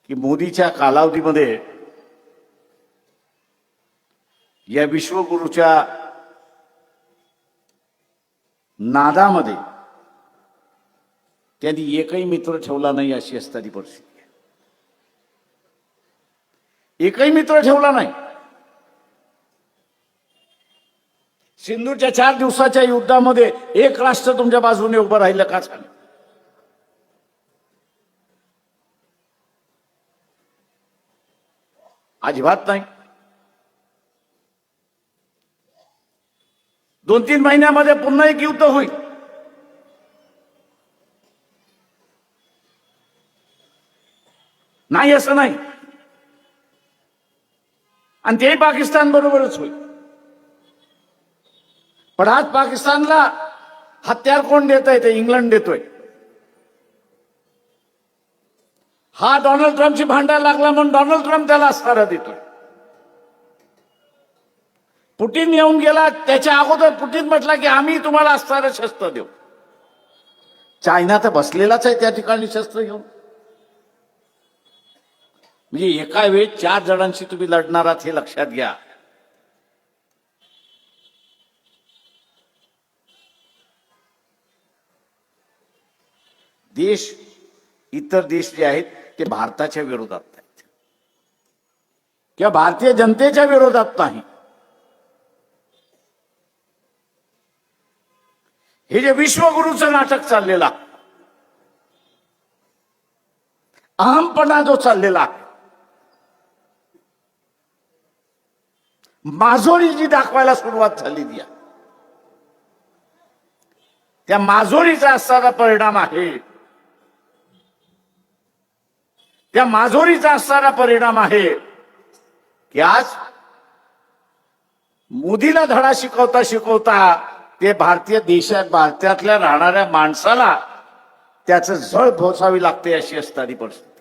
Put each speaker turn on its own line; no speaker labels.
की मोदीच्या कालावधीमध्ये या विश्वगुरूच्या नादामध्ये त्यांनी एकही मित्र ठेवला नाही, अशी असणारी परिस्थिती आहे. एकही मित्र ठेवला नाही. सिंधूच्या 4 दिवसाच्या युद्धामध्ये एक राष्ट्र तुमच्या बाजूने उभं राहिलं का सांग? अजिबात नाही. 2-3 महिन्यामध्ये पुन्हा एक युद्ध होईल. नाही असं नाही. आणि तेही पाकिस्तान बरोबरच होईल. पण आज पाकिस्तानला हत्यार कोण देत आहे? ते इंग्लंड देतोय. हा डोनाल्ड ट्रम्पची भांडायला लागला म्हणून डोनाल्ड ट्रम्प त्याला अस्त्र देतोय. पुतीन येऊन गेला, त्याच्या अगोदर पुतीन म्हटला की आम्ही तुम्हाला अस्त्र शस्त्र देऊ. चायना तर बसलेलाच आहे त्या ठिकाणी शस्त्र घेऊन. म्हणजे एका वेळी 4 जणांशी तुम्ही लढणार आहात हे लक्षात घ्या. देश, इतर देश जे आहेत ते भारताच्या विरोधात नाहीत किंवा भारतीय जनतेच्या विरोधात नाही. हे जे विश्वगुरूचं नाटक चाललेला, अहमपणा जो चाललेला, माजोरी जी दाखवायला सुरुवात झालेली आहे, त्या माजोरीचा असणारा परिणाम आहे. त्या माजोरीचा असणारा परिणाम आहे की आज मोदीला धडा शिकवता शिकवता ते भारतीय देशात, भारतातल्या राहणाऱ्या माणसाला त्याचं झळ भोसावी लागते, अशी असणारी परिस्थिती.